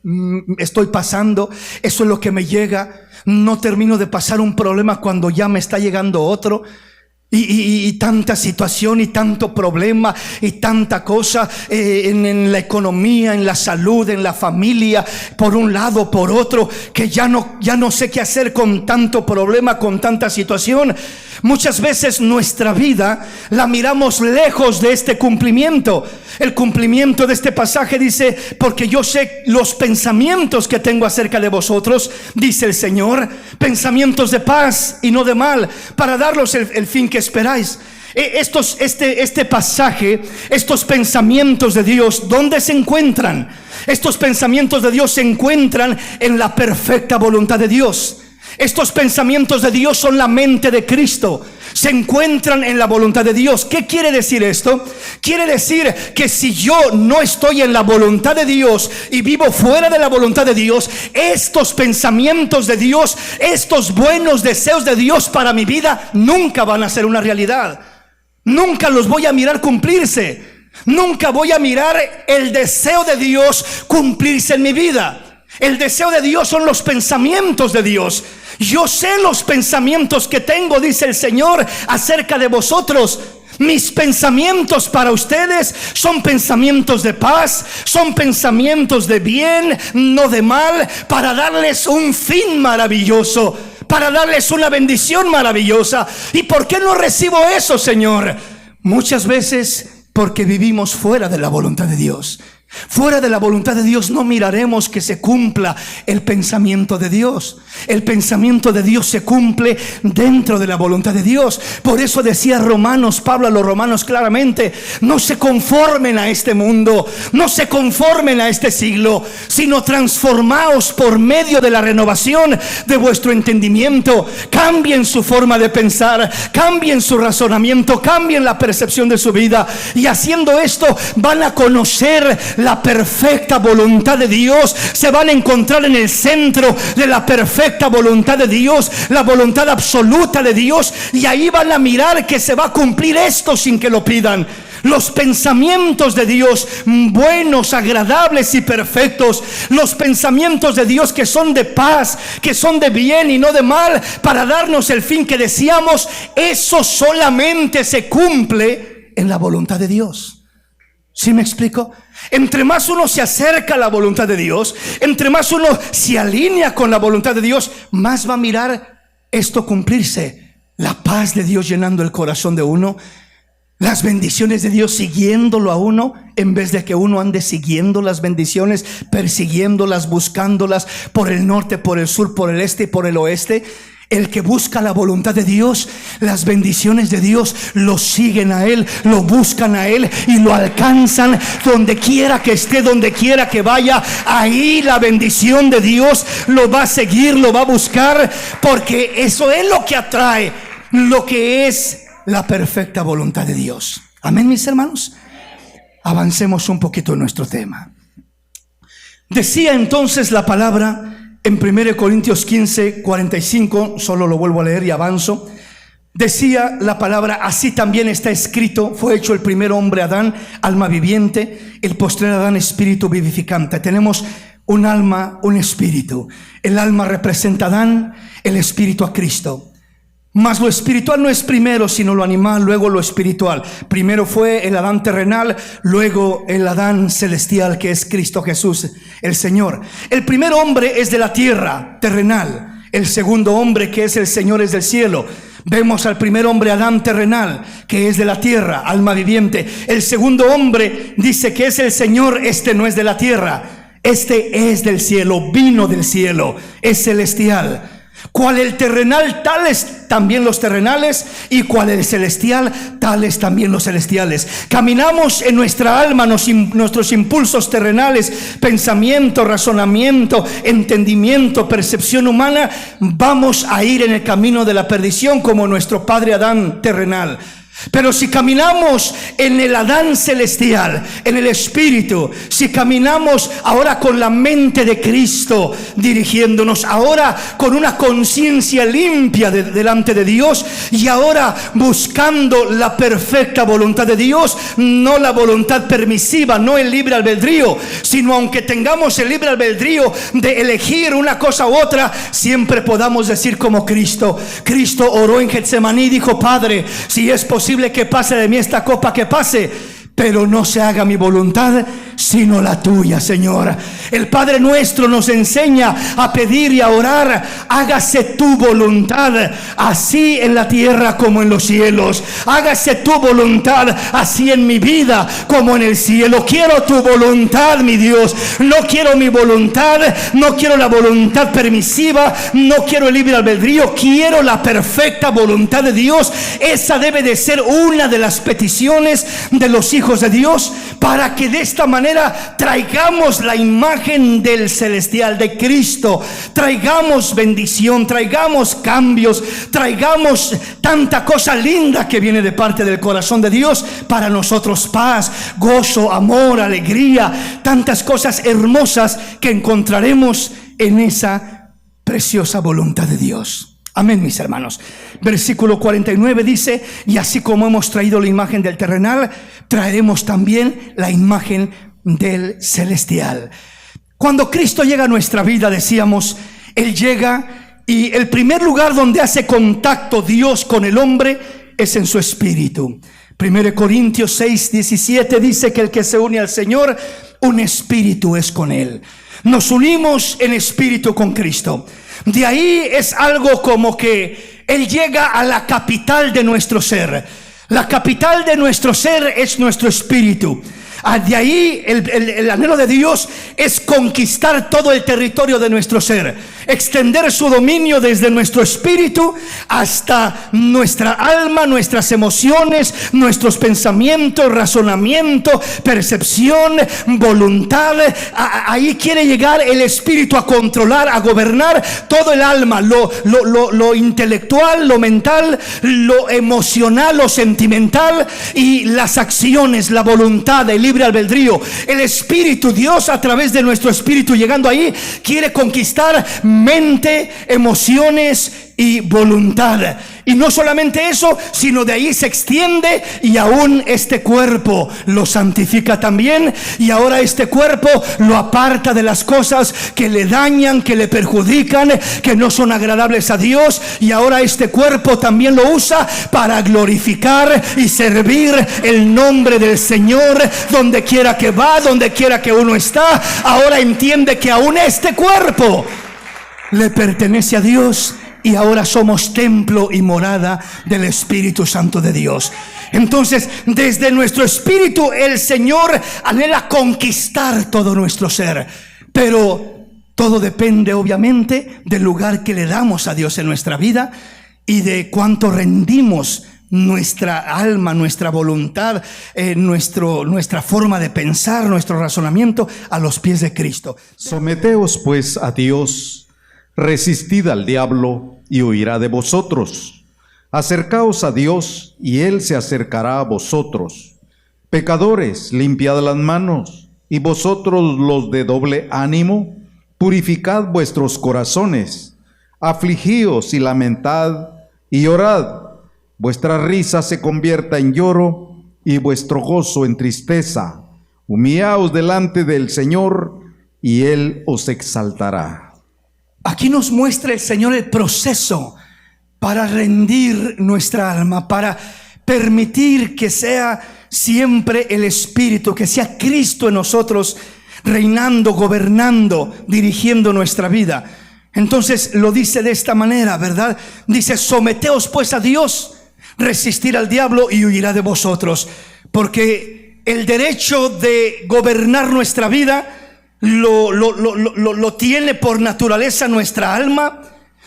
estoy pasando, eso es lo que me llega. No termino de pasar un problema cuando ya me está llegando otro. Y tanta situación y tanto problema y tanta cosa en la economía, en la salud, en la familia, por un lado, por otro, que ya no sé qué hacer con tanto problema, con tanta situación. Muchas veces nuestra vida la miramos lejos de este cumplimiento. El cumplimiento de este pasaje dice: porque yo sé los pensamientos que tengo acerca de vosotros, dice el Señor, pensamientos de paz y no de mal, para darlos el fin que esperáis. Este pasaje, estos pensamientos de Dios, ¿dónde se encuentran? Estos pensamientos de Dios se encuentran en la perfecta voluntad de Dios. Estos pensamientos de Dios son la mente de Cristo. Se encuentran en la voluntad de Dios. ¿Qué quiere decir esto? Quiere decir que si yo no estoy en la voluntad de Dios y vivo fuera de la voluntad de Dios, estos pensamientos de Dios, estos buenos deseos de Dios para mi vida, nunca van a ser una realidad. Nunca los voy a mirar cumplirse. Nunca voy a mirar el deseo de Dios cumplirse en mi vida. El deseo de Dios son los pensamientos de Dios. Yo sé los pensamientos que tengo, dice el Señor, acerca de vosotros. Mis pensamientos para ustedes son pensamientos de paz, son pensamientos de bien, no de mal, para darles un fin maravilloso, para darles una bendición maravillosa. ¿Y por qué no recibo eso, Señor? Muchas veces porque vivimos fuera de la voluntad de Dios. Fuera de la voluntad de Dios no miraremos que se cumpla el pensamiento de Dios. El pensamiento de Dios se cumple dentro de la voluntad de Dios. Por eso decía Pablo a los romanos claramente: no se conformen a este mundo, no se conformen a este siglo, sino transformaos por medio de la renovación de vuestro entendimiento. Cambien su forma de pensar, cambien su razonamiento, cambien la percepción de su vida, y haciendo esto van a conocer la perfecta voluntad de Dios. Se van a encontrar en el centro de la perfecta voluntad de Dios, la voluntad absoluta de Dios, y ahí van a mirar que se va a cumplir esto sin que lo pidan. Los pensamientos de Dios, buenos, agradables y perfectos. Los pensamientos de Dios que son de paz, que son de bien y no de mal, para darnos el fin que deseamos. Eso solamente se cumple en la voluntad de Dios. ¿Sí me explico? Entre más uno se acerca a la voluntad de Dios, entre más uno se alinea con la voluntad de Dios, más va a mirar esto cumplirse. La paz de Dios llenando el corazón de uno, las bendiciones de Dios siguiéndolo a uno, en vez de que uno ande siguiendo las bendiciones, persiguiéndolas, buscándolas por el norte, por el sur, por el este y por el oeste. El que busca la voluntad de Dios, las bendiciones de Dios lo siguen a Él, lo buscan a Él y lo alcanzan donde quiera que esté, donde quiera que vaya. Ahí la bendición de Dios lo va a seguir, lo va a buscar, porque eso es lo que atrae, lo que es la perfecta voluntad de Dios. Amén, mis hermanos. Avancemos un poquito en nuestro tema. Decía entonces la palabra en 1 Corintios 15, 45, solo lo vuelvo a leer y avanzo. Decía la palabra: así también está escrito, fue hecho el primer hombre Adán, alma viviente, el postrer Adán, espíritu vivificante. Tenemos un alma, un espíritu. El alma representa a Adán, el espíritu a Cristo. Mas lo espiritual no es primero, sino lo animal, luego lo espiritual. Primero fue el Adán terrenal, luego el Adán celestial, que es Cristo Jesús, el Señor. El primer hombre es de la tierra, terrenal. El segundo hombre, que es el Señor, es del cielo. Vemos al primer hombre Adán terrenal, que es de la tierra, alma viviente. El segundo hombre dice que es el Señor. Este no es de la tierra, este es del cielo, vino del cielo, es celestial. Cual el terrenal, tales también los terrenales, y cual el celestial, tales también los celestiales. Caminamos en nuestra alma, nuestros impulsos terrenales, pensamiento, razonamiento, entendimiento, percepción humana. Vamos a ir en el camino de la perdición como nuestro padre Adán terrenal. Pero si caminamos en el Adán celestial, en el Espíritu, si caminamos ahora con la mente de Cristo dirigiéndonos, ahora con una conciencia limpia delante de Dios, y ahora buscando la perfecta voluntad de Dios, no la voluntad permisiva, no el libre albedrío, sino aunque tengamos el libre albedrío de elegir una cosa u otra, siempre podamos decir como Cristo. Cristo oró en Getsemaní y dijo: Padre, si es posible que pase de mí esta copa, que pase, pero no se haga mi voluntad sino la tuya, Señor. El Padre nuestro nos enseña a pedir y a orar: hágase tu voluntad, así en la tierra como en los cielos. Hágase tu voluntad, así en mi vida como en el cielo. Quiero tu voluntad, mi Dios. No quiero mi voluntad, no quiero la voluntad permisiva, no quiero el libre albedrío, quiero la perfecta voluntad de Dios. Esa debe de ser una de las peticiones de los hijos de Dios, para que de esta manera traigamos la imagen del celestial, de Cristo, traigamos bendición, traigamos cambios, traigamos tanta cosa linda que viene de parte del corazón de Dios para nosotros: paz, gozo, amor, alegría, tantas cosas hermosas que encontraremos en esa preciosa voluntad de Dios. Amén, mis hermanos. Versículo 49 dice: y así como hemos traído la imagen del terrenal, traeremos también la imagen del celestial. Cuando Cristo llega a nuestra vida, decíamos, Él llega, y el primer lugar donde hace contacto Dios con el hombre es en su espíritu. 1 Corintios 6:17 dice que el que se une al Señor, un espíritu es con Él. Nos unimos en espíritu con Cristo. De ahí es algo como que Él llega a la capital de nuestro ser. La capital de nuestro ser es nuestro espíritu. De ahí el anhelo de Dios es conquistar todo el territorio de nuestro ser, extender su dominio desde nuestro espíritu hasta nuestra alma, nuestras emociones, nuestros pensamientos, razonamiento, percepción, voluntad. Ahí quiere llegar el espíritu a controlar, a gobernar todo el alma, lo intelectual, lo mental, lo emocional, lo sentimental, y las acciones, la voluntad, el libre albedrío. El espíritu, Dios a través de nuestro espíritu llegando ahí, quiere conquistar mente, emociones y voluntad. Y no solamente eso, sino de ahí se extiende, y aún este cuerpo lo santifica también, y ahora este cuerpo lo aparta de las cosas que le dañan, que le perjudican, que no son agradables a Dios, y ahora este cuerpo también lo usa para glorificar y servir el nombre del Señor. Donde quiera que va, donde quiera que uno está, ahora entiende que aún este cuerpo le pertenece a Dios, y ahora somos templo y morada del Espíritu Santo de Dios. Entonces, desde nuestro espíritu, el Señor anhela conquistar todo nuestro ser. Pero todo depende, obviamente, del lugar que le damos a Dios en nuestra vida y de cuánto rendimos nuestra alma, nuestra voluntad, nuestra forma de pensar, nuestro razonamiento a los pies de Cristo. Someteos pues a Dios. Resistid al diablo y huirá de vosotros. Acercaos a Dios y Él se acercará a vosotros. Pecadores, limpiad las manos, y vosotros los de doble ánimo, purificad vuestros corazones. Afligíos y lamentad y orad. Vuestra risa se convierta en lloro y vuestro gozo en tristeza. Humillaos delante del Señor y Él os exaltará. Aquí nos muestra el Señor el proceso para rendir nuestra alma, para permitir que sea siempre el Espíritu, que sea Cristo en nosotros, reinando, gobernando, dirigiendo nuestra vida. Entonces lo dice de esta manera, ¿verdad? Dice: someteos pues a Dios, resistir al diablo y huirá de vosotros. Porque el derecho de gobernar nuestra vida lo tiene por naturaleza nuestra alma,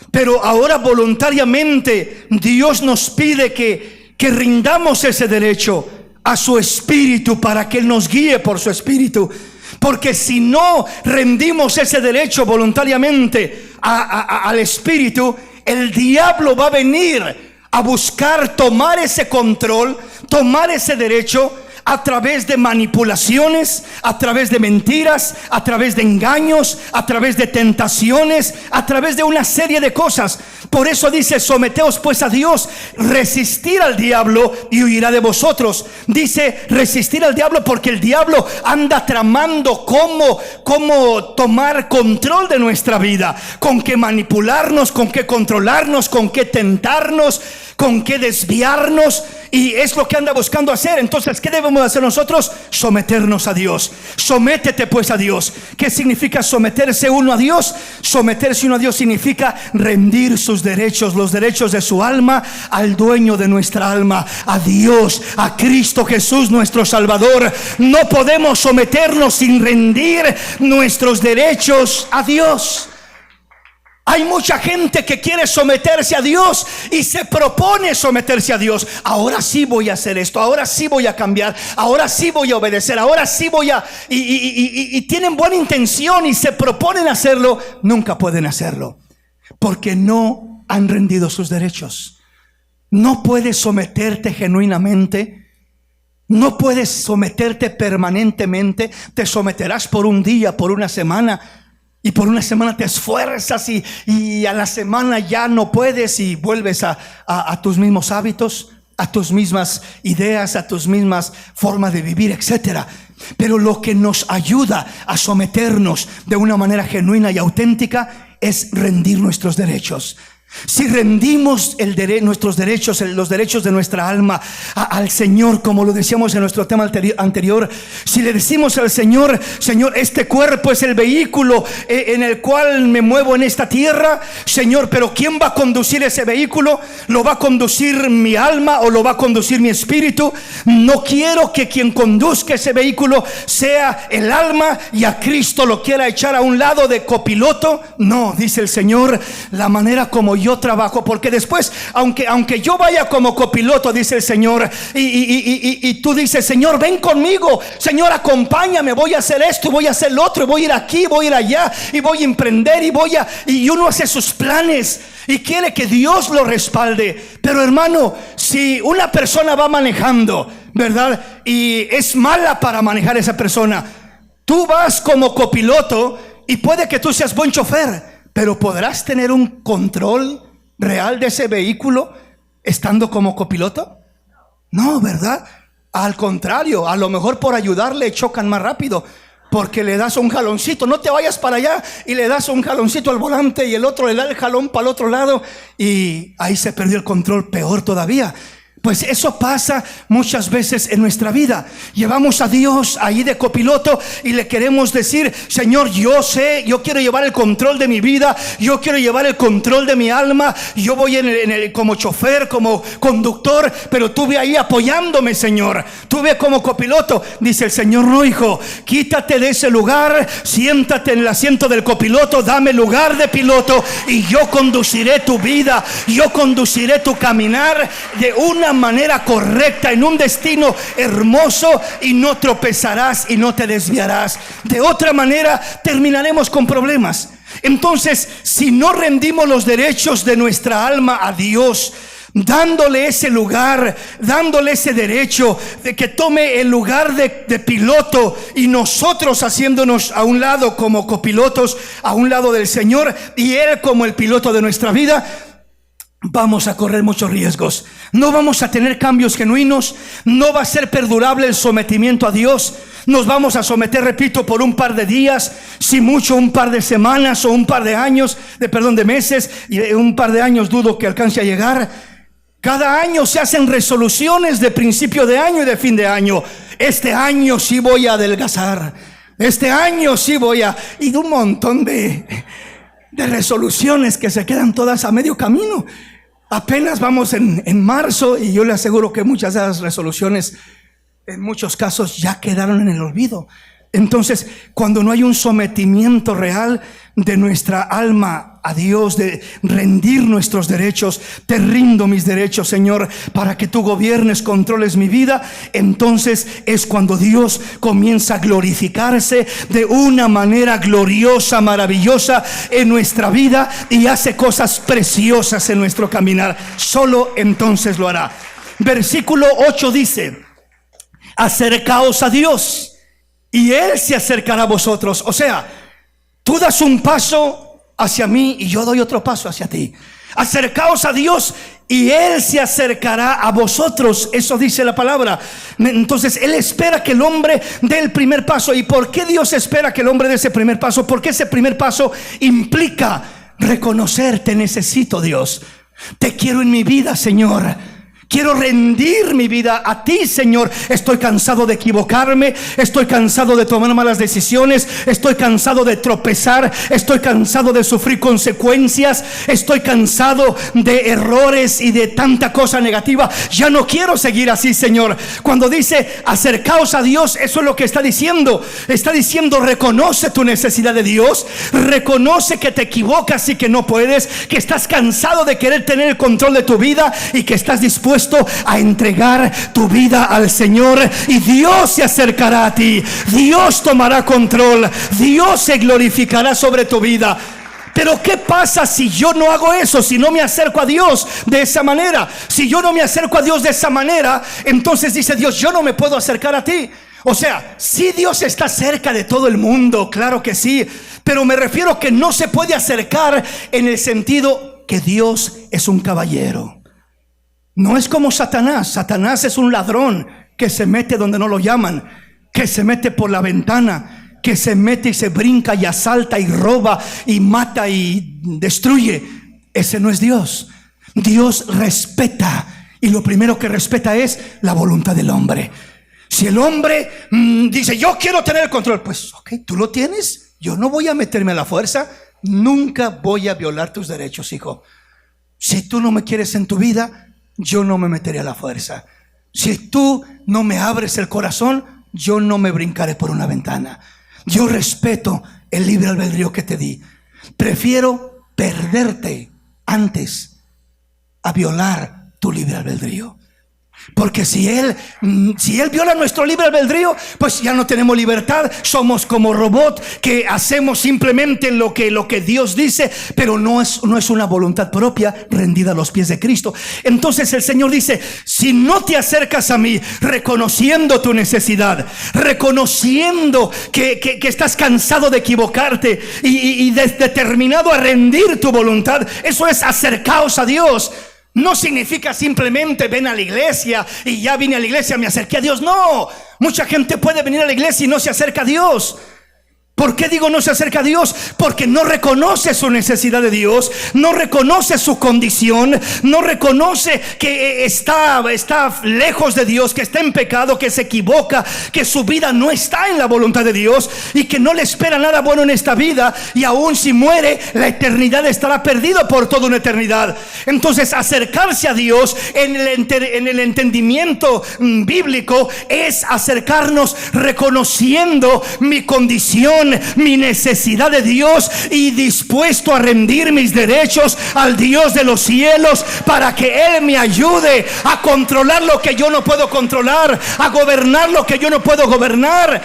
pero ahora voluntariamente Dios nos pide que rindamos ese derecho a su espíritu, para que Él nos guíe por su espíritu. Porque si no rendimos ese derecho voluntariamente al espíritu, el diablo va a venir a buscar tomar ese control, tomar ese derecho a través de manipulaciones, a través de mentiras, a través de engaños, a través de tentaciones, a través de una serie de cosas. Por eso dice: someteos pues a Dios, resistir al diablo y huirá de vosotros. Dice resistir al diablo porque el diablo anda tramando cómo tomar control de nuestra vida, con qué manipularnos, con qué controlarnos, con qué tentarnos, con qué desviarnos, y es lo que anda buscando hacer. Entonces, ¿qué debemos hacer nosotros? Someternos a Dios. Sométete pues a Dios. ¿Qué significa someterse uno a Dios? Someterse uno a Dios significa rendir sus derechos, los derechos de su alma, al dueño de nuestra alma, a Dios, a Cristo Jesús nuestro Salvador. No podemos someternos sin rendir nuestros derechos a Dios. Hay mucha gente que quiere someterse a Dios y se propone someterse a Dios. Ahora sí voy a hacer esto, ahora sí voy a cambiar, ahora sí voy a obedecer, ahora sí voy a... Y tienen buena intención y se proponen hacerlo. Nunca pueden hacerlo porque no han rendido sus derechos. No puedes someterte genuinamente. No puedes someterte permanentemente. Te someterás por un día, por una semana. Y por una semana te esfuerzas y a la semana ya no puedes y vuelves a tus mismos hábitos, a tus mismas ideas, a tus mismas formas de vivir, etc. Pero lo que nos ayuda a someternos de una manera genuina y auténtica es rendir nuestros derechos. Si rendimos nuestros derechos, los derechos de nuestra alma al Señor, como lo decíamos en nuestro tema anterior, si le decimos al Señor: Señor, este cuerpo es el vehículo en el cual me muevo en esta tierra, Señor, pero ¿quién va a conducir ese vehículo? ¿Lo va a conducir mi alma o lo va a conducir mi espíritu? No quiero que quien conduzca ese vehículo sea el alma y a Cristo lo quiera echar a un lado de copiloto. No, dice el Señor, la manera como yo trabajo, porque después, aunque yo vaya como copiloto, dice el Señor, y tú dices: Señor, ven conmigo, Señor, acompáñame, voy a hacer esto, voy a hacer lo otro, voy a ir aquí, voy a ir allá, y voy a emprender, y uno hace sus planes y quiere que Dios lo respalde. Pero hermano, si una persona va manejando, ¿verdad?, y es mala para manejar esa persona, tú vas como copiloto y puede que tú seas buen chofer, pero ¿podrás tener un control real de ese vehículo estando como copiloto? No, ¿verdad? Al contrario, a lo mejor por ayudarle chocan más rápido, porque le das un jaloncito: no te vayas para allá, y le das un jaloncito al volante y el otro le da el jalón para el otro lado, y ahí se perdió el control. Peor todavía. Pues eso pasa muchas veces en nuestra vida. Llevamos a Dios ahí de copiloto y le queremos decir: Señor, yo sé, yo quiero llevar el control de mi vida, yo quiero llevar el control de mi alma, yo voy como chofer, como conductor, pero tú ve ahí apoyándome, Señor, tú ve como copiloto. Dice el Señor: no, hijo, quítate de ese lugar, siéntate en el asiento del copiloto, dame lugar de piloto y yo conduciré tu vida, yo conduciré tu caminar de una manera correcta, en un destino hermoso, y no tropezarás y no te desviarás. De otra manera terminaremos con problemas. Entonces, si no rendimos los derechos de nuestra alma a Dios, dándole ese lugar, dándole ese derecho de que tome el lugar de piloto, y nosotros haciéndonos a un lado como copilotos, a un lado del Señor, y Él como el piloto de nuestra vida, vamos a correr muchos riesgos. No vamos a tener cambios genuinos. No va a ser perdurable el sometimiento a Dios. Nos vamos a someter, repito, por un par de días, si mucho un par de semanas, o un par de años, de meses, y un par de años dudo que alcance a llegar. Cada año se hacen resoluciones de principio de año y de fin de año. Este año sí voy a adelgazar, este año sí voy a... Y un montón de resoluciones que se quedan todas a medio camino. Apenas vamos en marzo, y yo le aseguro que muchas de las resoluciones en muchos casos ya quedaron en el olvido. Entonces, cuando no hay un sometimiento real, de nuestra alma a Dios, de rendir nuestros derechos. Te rindo mis derechos, Señor, para que tú gobiernes, controles mi vida. Entonces es cuando Dios comienza a glorificarse de una manera gloriosa, maravillosa en nuestra vida, y hace cosas preciosas en nuestro caminar. Solo entonces lo hará. Versículo 8 dice: acercaos a Dios y Él se acercará a vosotros. O sea, tú das un paso hacia mí y yo doy otro paso hacia ti. Acercaos a Dios y Él se acercará a vosotros. Eso dice la palabra. Entonces Él espera que el hombre dé el primer paso. ¿Y por qué Dios espera que el hombre dé ese primer paso? Porque ese primer paso implica reconocer: te necesito, Dios. Te quiero en mi vida, Señor. Quiero rendir mi vida a ti, Señor. Estoy cansado de equivocarme. Estoy cansado de tomar malas decisiones. Estoy cansado de tropezar. Estoy cansado de sufrir consecuencias. Estoy cansado de errores y de tanta cosa negativa. Ya no quiero seguir así, Señor. Cuando dice acercaos a Dios, eso es lo que está diciendo. Está diciendo: reconoce tu necesidad de Dios. Reconoce que te equivocas y que no puedes. Que estás cansado de querer tener el control de tu vida y que estás dispuesto a entregar tu vida al Señor, y Dios se acercará a ti. Dios tomará control. Dios se glorificará sobre tu vida. Pero ¿qué pasa si yo no hago eso? Si no me acerco a Dios de esa manera. Si yo no me acerco a Dios de esa manera, entonces dice Dios: yo no me puedo acercar a ti. O sea, sí, Dios está cerca de todo el mundo, claro que sí, pero me refiero que no se puede acercar en el sentido que Dios es un caballero. No es como Satanás. Satanás es un ladrón que se mete donde no lo llaman, que se mete por la ventana, que se mete y se brinca y asalta y roba y mata y destruye. Ese no es Dios. Dios respeta, y lo primero que respeta es la voluntad del hombre. Si el hombre dice: yo quiero tener el control, pues ok, tú lo tienes. Yo no voy a meterme a la fuerza. Nunca voy a violar tus derechos, hijo. Si tú no me quieres en tu vida, yo no me meteré a la fuerza. Si tú no me abres el corazón, yo no me brincaré por una ventana. Yo respeto el libre albedrío que te di. Prefiero perderte antes a violar tu libre albedrío. Porque si él viola nuestro libre albedrío, pues ya no tenemos libertad. Somos como robot que hacemos simplemente lo que Dios dice, pero no es una voluntad propia rendida a los pies de Cristo. Entonces el Señor dice: si no te acercas a mí reconociendo tu necesidad, reconociendo que estás cansado de equivocarte y determinado a rendir tu voluntad, eso es acercaos a Dios. No significa simplemente ven a la iglesia y ya vine a la iglesia, me acerqué a Dios. No, mucha gente puede venir a la iglesia y no se acerca a Dios. ¿Por qué digo no se acerca a Dios? Porque no reconoce su necesidad de Dios, no reconoce su condición, no reconoce que está lejos de Dios, que está en pecado, que se equivoca, que su vida no está en la voluntad de Dios y que no le espera nada bueno en esta vida, y aún si muere, la eternidad estará perdido por toda una eternidad. Entonces acercarse a Dios en el entendimiento bíblico es acercarnos reconociendo mi condición, mi necesidad de Dios, y dispuesto a rendir mis derechos al Dios de los cielos para que Él me ayude a controlar lo que yo no puedo controlar, a gobernar lo que yo no puedo gobernar.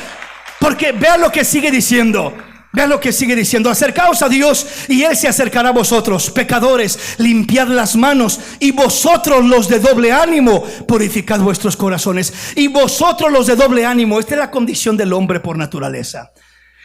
Porque vean lo que sigue diciendo. Vean lo que sigue diciendo: acercaos a Dios y Él se acercará a vosotros. Pecadores, limpiad las manos, y vosotros los de doble ánimo, purificad vuestros corazones. Y vosotros los de doble ánimo, esta es la condición del hombre por naturaleza.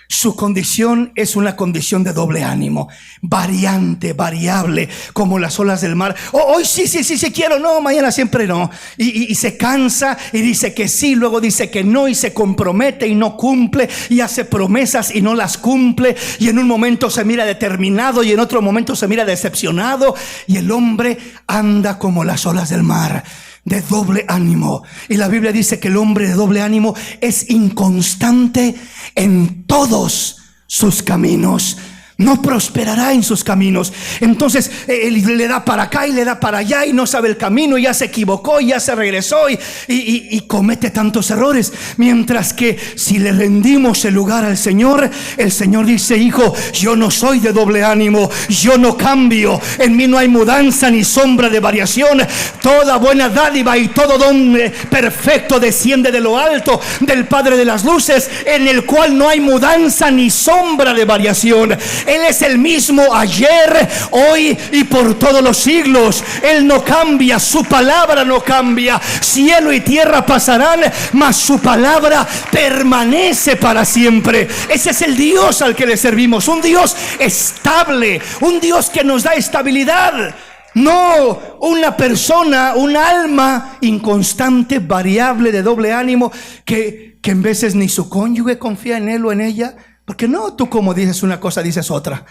Su condición es una condición de doble ánimo, variante, variable, como las olas del mar. Hoy sí quiero, no, mañana siempre no. Y se cansa y dice que sí, luego dice que no, y se compromete y no cumple, y hace promesas y no las cumple, y en un momento se mira determinado y en otro momento se mira decepcionado, y el hombre anda como las olas del mar, de doble ánimo. Y la Biblia dice que el hombre de doble ánimo es inconstante en todos sus caminos. no prosperará en sus caminos. Entonces él le da para acá y le da para allá y no sabe el camino, y ya se equivocó y ya se regresó y comete tantos errores. Mientras que si le rendimos el lugar al Señor, el Señor dice: hijo, yo no soy de doble ánimo, yo no cambio, en mí no hay mudanza ni sombra de variación. Toda buena dádiva y todo don perfecto desciende de lo alto, del Padre de las luces, en el cual no hay mudanza ni sombra de variación. Él es el mismo ayer, hoy y por todos los siglos. Él no cambia, su palabra no cambia. Cielo y tierra pasarán, mas su palabra permanece para siempre. Ese es el Dios al que le servimos, un Dios estable, un Dios que nos da estabilidad. No una persona, un alma inconstante, variable, de doble ánimo, que en veces ni su cónyuge confía en él o en ella. Porque no, tú como dices una cosa, dices otra,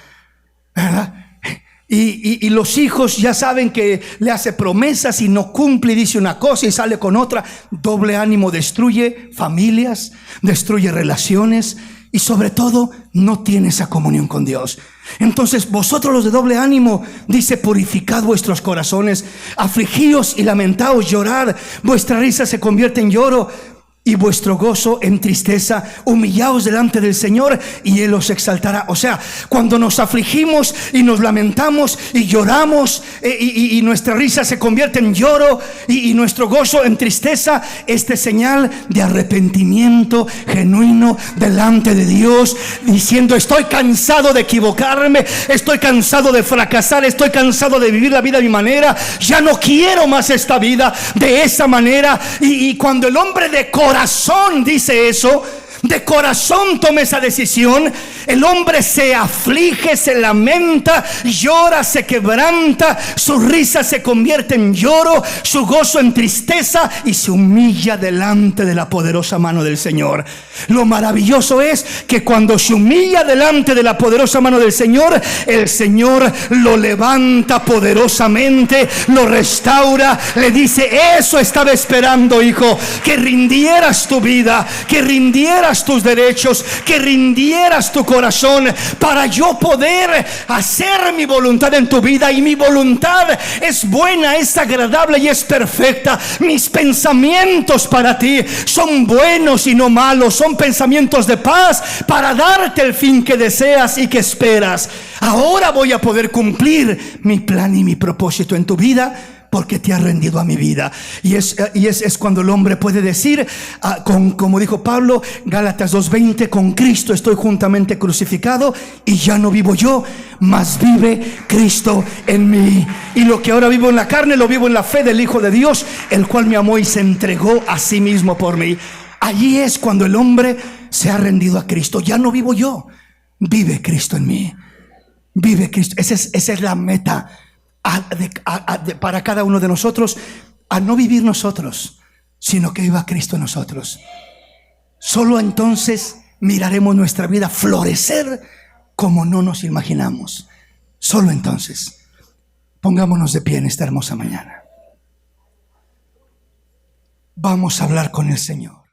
¿verdad? Y los hijos ya saben que le hace promesas y no cumple, y dice una cosa y sale con otra. Doble ánimo destruye familias, destruye relaciones, y sobre todo no tiene esa comunión con Dios. Entonces vosotros los de doble ánimo, dice: purificad vuestros corazones, afligíos y lamentaos, llorad, vuestra risa se convierte en lloro y vuestro gozo en tristeza. Humillaos delante del Señor y Él os exaltará. O sea, cuando nos afligimos y nos lamentamos y lloramos, y nuestra risa se convierte en lloro y nuestro gozo en tristeza, este es señal de arrepentimiento genuino delante de Dios, diciendo: estoy cansado de equivocarme, estoy cansado de fracasar, estoy cansado de vivir la vida a mi manera, ya no quiero más esta vida de esa manera. Y cuando el hombre de corazón dice eso, de corazón toma esa decisión, el hombre se aflige, se lamenta, llora, se quebranta, su risa se convierte en lloro, su gozo en tristeza, y se humilla delante de la poderosa mano del Señor. Lo maravilloso es que cuando se humilla delante de la poderosa mano del Señor, el Señor lo levanta poderosamente, lo restaura, le dice: eso estaba esperando, hijo, que rindieras tu vida, que rindieras tus derechos, que rindieras tu corazón, para yo poder hacer mi voluntad en tu vida. Y mi voluntad es buena, es agradable y es perfecta. Mis pensamientos para ti son buenos y no malos, son pensamientos de paz, para darte el fin que deseas y que esperas. Ahora voy a poder cumplir mi plan y mi propósito en tu vida, porque te has rendido a mi vida. Y es cuando el hombre puede decir, como dijo Pablo, Gálatas 2:20: con Cristo estoy juntamente crucificado, y ya no vivo yo, mas vive Cristo en mí. Y lo que ahora vivo en la carne, lo vivo en la fe del Hijo de Dios, el cual me amó y se entregó a sí mismo por mí. Allí es cuando el hombre se ha rendido a Cristo. Ya no vivo yo, vive Cristo en mí. Vive Cristo. Esa es la meta para cada uno de nosotros, a no vivir nosotros, sino que viva Cristo en nosotros. Solo entonces miraremos nuestra vida florecer como no nos imaginamos. Solo entonces. Pongámonos de pie en esta hermosa mañana. Vamos a hablar con el Señor.